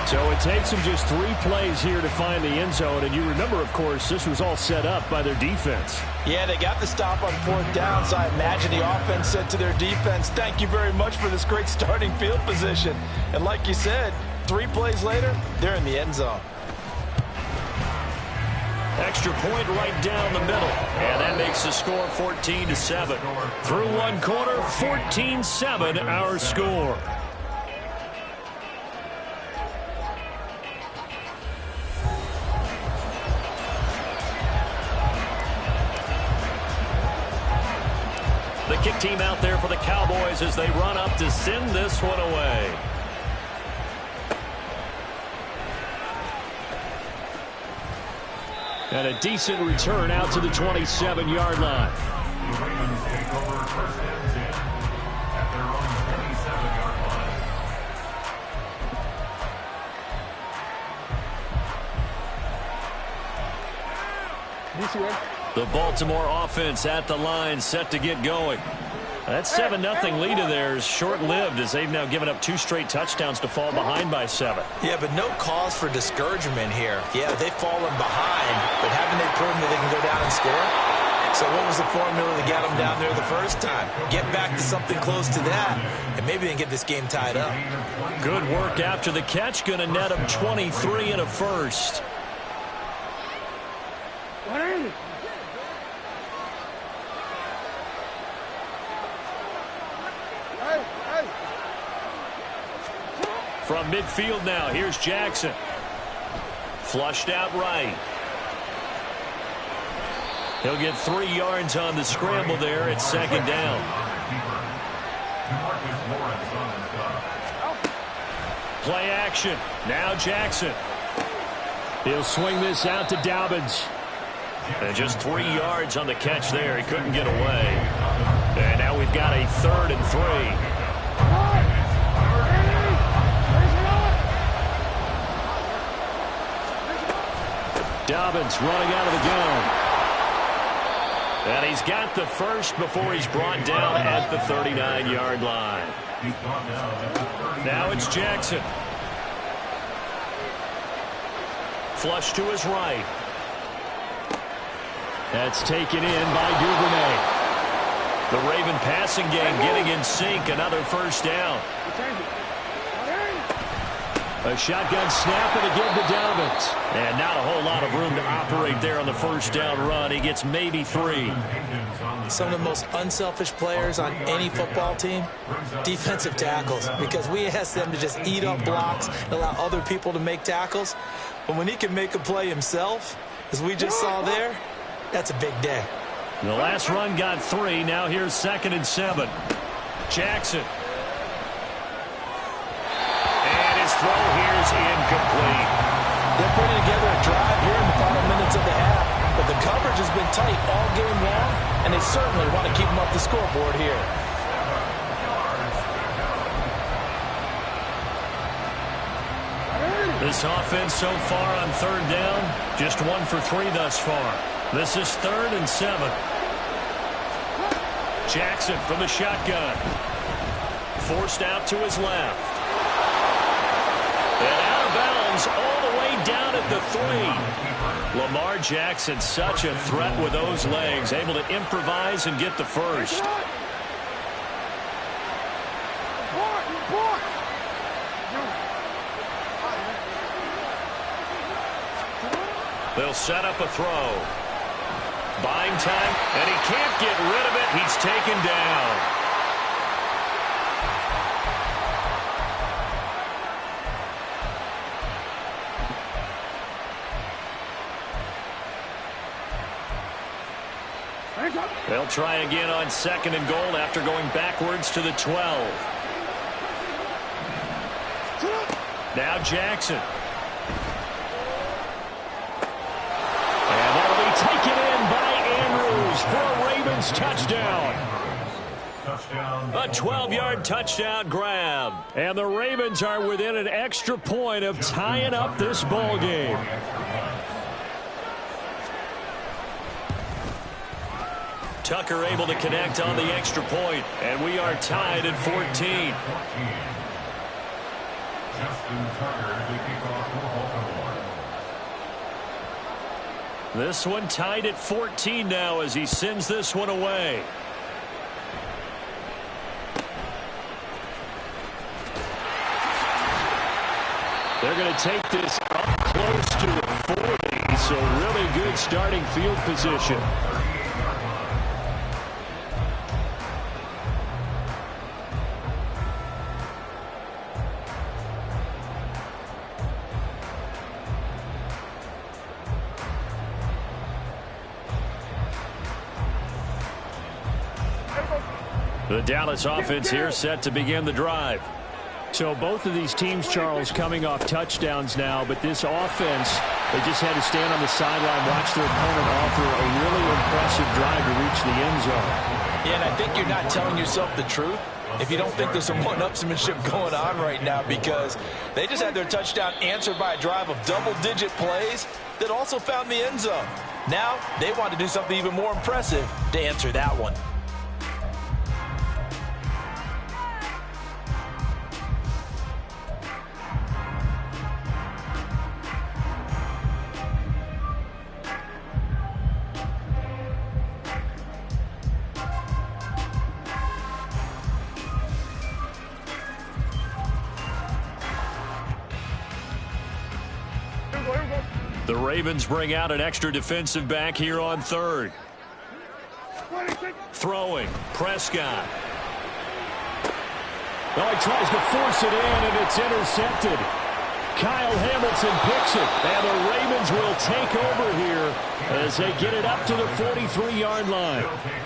So it takes them just 3 plays here to find the end zone. And you remember, of course, this was all set up by their defense. Yeah, they got the stop on 4th down, so I imagine the offense said to their defense, thank you very much for this great starting field position. And like you said, 3 plays later, they're in the end zone. Extra point right down the middle. And that makes the score 14-7. Through 1 quarter, 14-7 our score. The kick team out there for the Cowboys as they run up to send this one away. And a decent return out to the 27-yard line. The Ravens take over 1st and 10 at their own 27-yard line. The Baltimore offense at the line, set to get going. That 7-0 lead of theirs short-lived as they've now given up 2 straight touchdowns to fall behind by 7. Yeah, but no cause for discouragement here. Yeah, they've fallen behind, but haven't they proven that they can go down and score? So what was the formula to get them down there the first time? Get back to something close to that, and maybe they can get this game tied up. Good work after the catch. Going to net them 23 and a first. From midfield now, here's Jackson. Flushed out right. He'll get 3 yards on the scramble there at 2nd down. Play action. Now Jackson. He'll swing this out to Dobbins. And just 3 yards on the catch there. He couldn't get away. And now we've got a 3rd and 3. Dobbins running out of the gun. And he's got the first before he's brought down at the 39-yard line. Now it's Jackson. Flush to his right. That's taken in by Duvernay. The Raven passing game getting in sync. Another first down. A shotgun snap and a give to Dobbins. And not a whole lot of room to operate there on the first down run. He gets maybe 3. Some of the most unselfish players on any football team, defensive tackles, because we ask them to just eat up blocks and allow other people to make tackles. But when he can make a play himself, as we just saw there, that's a big day. The last run got 3. Now here's 2nd and 7. Jackson. And his throw here is incomplete. They're putting together a drive here in the The coverage has been tight all game long, and they certainly want to keep them off the scoreboard here. This offense so far on third down, just 1 for 3 thus far. This is 3rd and 7. Jackson from the shotgun. Forced out to his left. And out of bounds all the way down at the 3. Lamar Jackson, such a threat with those legs, able to improvise and get the first. They'll set up a throw. Buying time, and he can't get rid of it. He's taken down. They'll try again on 2nd and goal after going backwards to the 12. Now Jackson. And that'll be taken in by Andrews for a Ravens touchdown. A 12-yard touchdown grab. And the Ravens are within an extra point of tying up this ball game. Tucker able to connect on the extra point, and we are tied at 14. Justin Tucker to kick off for Baltimore. This one tied at 14 now as he sends this one away. They're going to take this up close to the 40, so really good starting field position. The Dallas offense here set to begin the drive. So both of these teams, Charles, coming off touchdowns now, but this offense, they just had to stand on the sideline, watch their opponent offer a really impressive drive to reach the end zone. Yeah, and I think you're not telling yourself the truth if you don't think there's some one-upsmanship going on right now, because they just had their touchdown answered by a drive of double-digit plays that also found the end zone. Now they want to do something even more impressive to answer that one. The Ravens bring out an extra defensive back here on 3rd. Throwing. Prescott. Well, he tries to force it in, and it's intercepted. Kyle Hamilton picks it, and the Ravens will take over here as they get it up to the 43-yard line.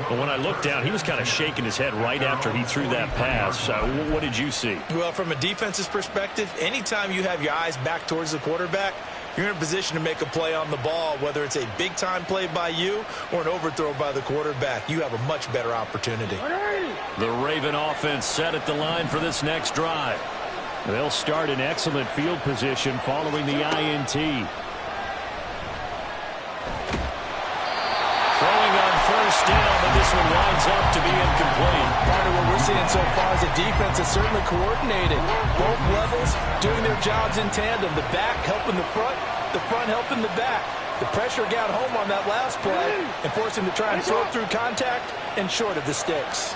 Well, when I looked down, he was kind of shaking his head right after he threw that pass. What did you see? Well, from a defense's perspective, anytime you have your eyes back towards the quarterback, you're in a position to make a play on the ball, whether it's a big-time play by you or an overthrow by the quarterback. You have a much better opportunity. The Raven offense set at the line for this next drive. They'll start in excellent field position following the INT. Throwing on 1st down, but this one winds up to be incomplete. Part of what we're seeing so far is the defense is certainly coordinated. Both levels doing their jobs in tandem. The back helping the front helping the back. The pressure got home on that last play and forced him to try and throw through contact and short of the sticks.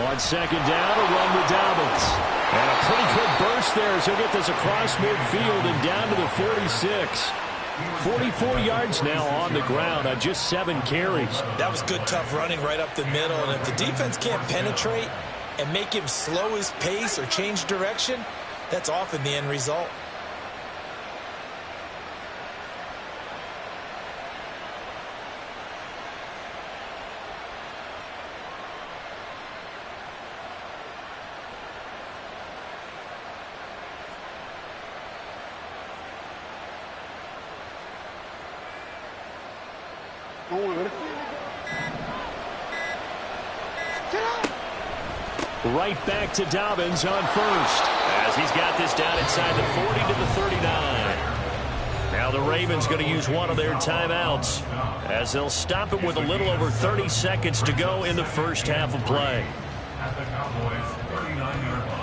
On 2nd down, a run with Dobbins. And a pretty good burst there as he'll get this across midfield and down to the 46. 44 yards now on the ground on just 7 carries. That was good, tough running right up the middle. And if the defense can't penetrate and make him slow his pace or change direction, that's often the end result. Right back to Dobbins on first, as he's got this down inside the 40 to the 39. Now the Ravens going to use one of their timeouts, as they'll stop it with a little over 30 seconds to go in the first half of play. At the Cowboys' 39-yard line.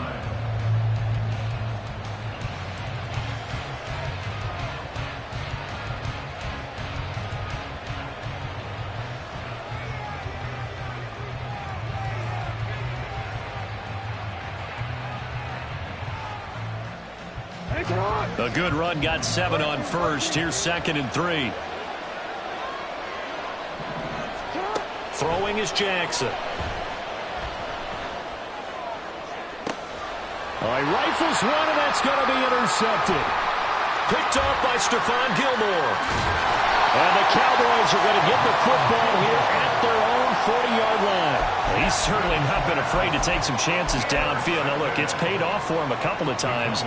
A good run, got 7 on first. Here's 2nd and 3. Throwing is Jackson. He rifles one, and that's going to be intercepted. Picked off by Stephon Gilmore. And the Cowboys are going to get the football here at their own 40-yard line. He's certainly not been afraid to take some chances downfield. Now, look, it's paid off for him a couple of times.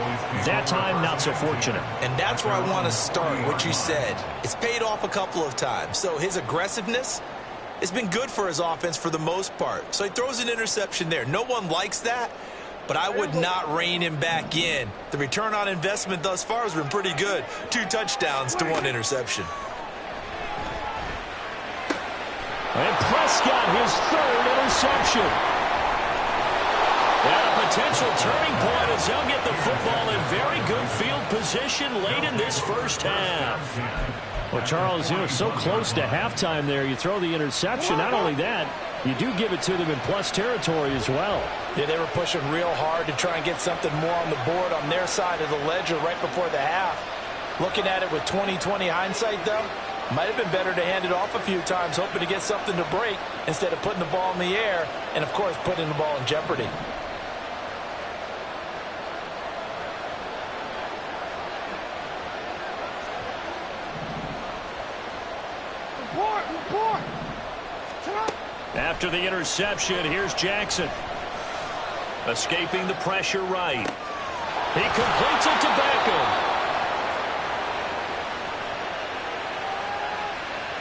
That time, not so fortunate. And that's where I want to start, what you said. It's paid off a couple of times. So his aggressiveness has been good for his offense for the most part. So he throws an interception there. No one likes that, but I would not rein him back in. The return on investment thus far has been pretty good. 2 touchdowns to 1 interception. And Prescott, his 3rd interception. And a potential turning point as they'll get the football in very good field position late in this first half. Well, Charles, so close to halftime there. You throw the interception. Not only that, you do give it to them in plus territory as well. Yeah, they were pushing real hard to try and get something more on the board on their side of the ledger right before the half. Looking at it with 20/20 hindsight, though, might have been better to hand it off a few times, hoping to get something to break instead of putting the ball in the air and, of course, putting the ball in jeopardy. After the interception, here's Jackson. Escaping the pressure right. He completes it to Beckham.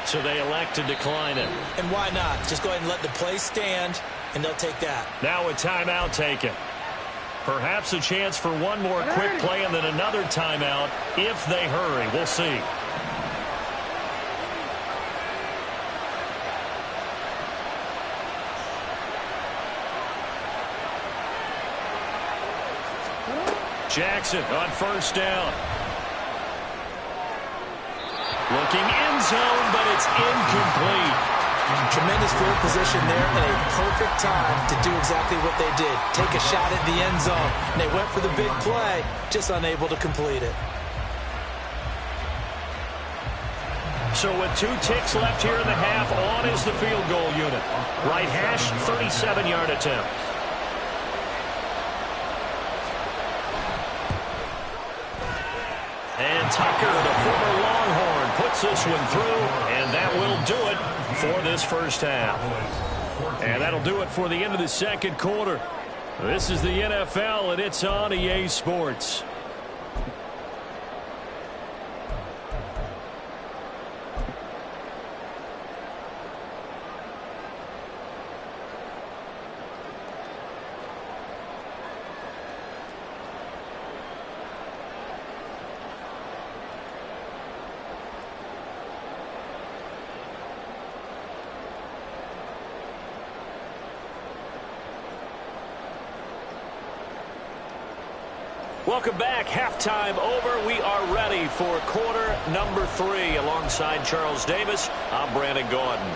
So they elect to decline it. And why not? Just go ahead and let the play stand, and they'll take that. Now a timeout taken. Perhaps a chance for one more quick play and then another timeout if they hurry. We'll see. Jackson on first down. Looking end zone, but it's incomplete. Tremendous field position there and a perfect time to do exactly what they did. Take a shot at the end zone. And they went for the big play, just unable to complete it. So with 2 ticks left here in the half, on is the field goal unit. Right hash, 37-yard attempt. And Tucker, the former Longhorn, puts this one through, and that will do it for this first half. And that'll do it for the end of the second quarter. This is the NFL, and it's on EA Sports. Welcome back. Halftime over. We are ready for quarter number 3. Alongside Charles Davis, I'm Brandon Gordon.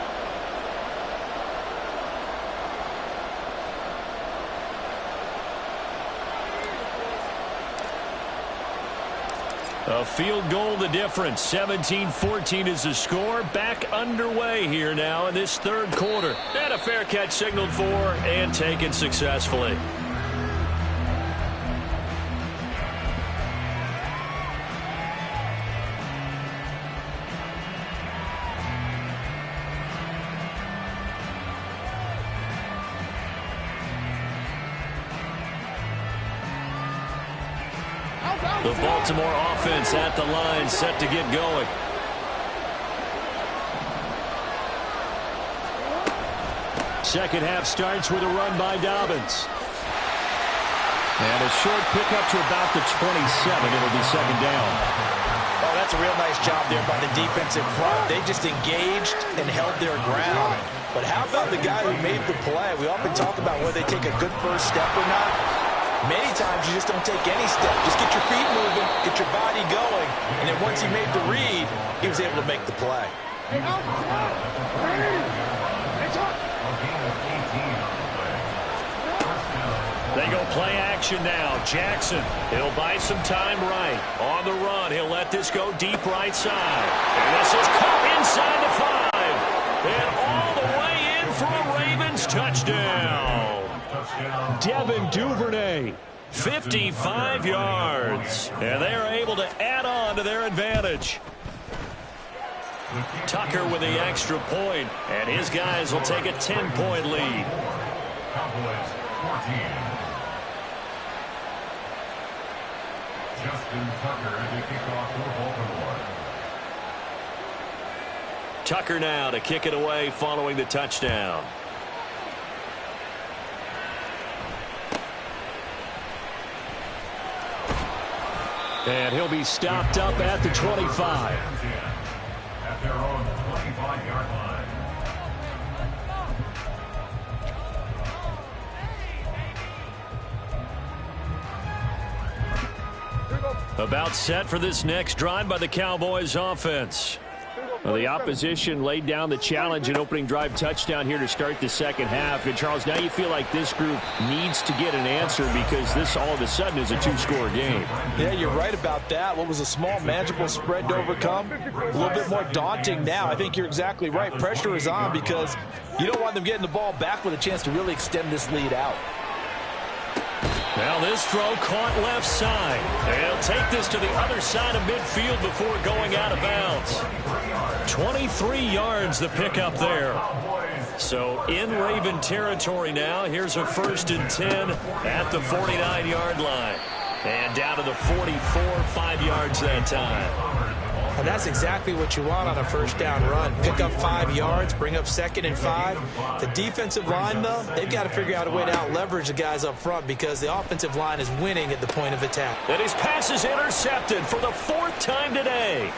A field goal the difference. 17-14 is the score. Back underway here now in this third quarter. And a fair catch signaled for and taken successfully. The Baltimore offense at the line, set to get going. Second half starts with a run by Dobbins. And a short pickup to about the 27. It'll be second down. Oh, that's a real nice job there by the defensive front. They just engaged and held their ground. But how about the guy who made the play? We often talk about whether they take a good first step or not. Many times you just don't take any step. Just get your feet moving, get your body going. And then once he made the read, he was able to make the play. They go play action now. Jackson, he'll buy some time right. On the run, he'll let this go deep right side. And this is caught inside the 5. And all the way in for a Ravens touchdown. Devin Duvernay, 55 yards. And they are able to add on to their advantage. Tucker with the extra point, and his guys will take a 10-point lead. Cowboys 14. Justin Tucker at the kickoff for Baltimore. Tucker now to kick it away following the touchdown. And he'll be stopped up at the 25. At their own 25-yard line. About set for this next drive by the Cowboys offense. Well, the opposition laid down the challenge and opening drive touchdown here to start the second half. And, Charles, now you feel like this group needs to get an answer because this all of a sudden is a two-score game. Yeah, you're right about that. What was a small, manageable spread to overcome, a little bit more daunting now. I think you're exactly right. Pressure is on because you don't want them getting the ball back with a chance to really extend this lead out. Now this throw caught left side. They'll take this to the other side of midfield before going out of bounds. 23 yards the pickup there. So in Raven territory now. Here's a 1st and 10 at the 49-yard line. And down to the 44, 5 yards that time. And that's exactly what you want on a first down run. Pick up 5 yards, bring up 2nd and 5. The defensive line, though, they've got to figure out a way to out-leverage the guys up front because the offensive line is winning at the point of attack. And his pass is intercepted for the 4th time today.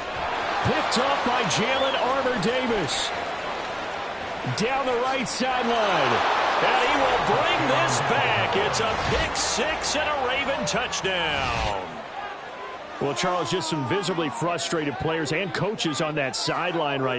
Picked up by Jalen Armour-Davis. Down the right sideline. And he will bring this back. It's a pick 6 and a Raven touchdown. Well, Charles, just some visibly frustrated players and coaches on that sideline right now.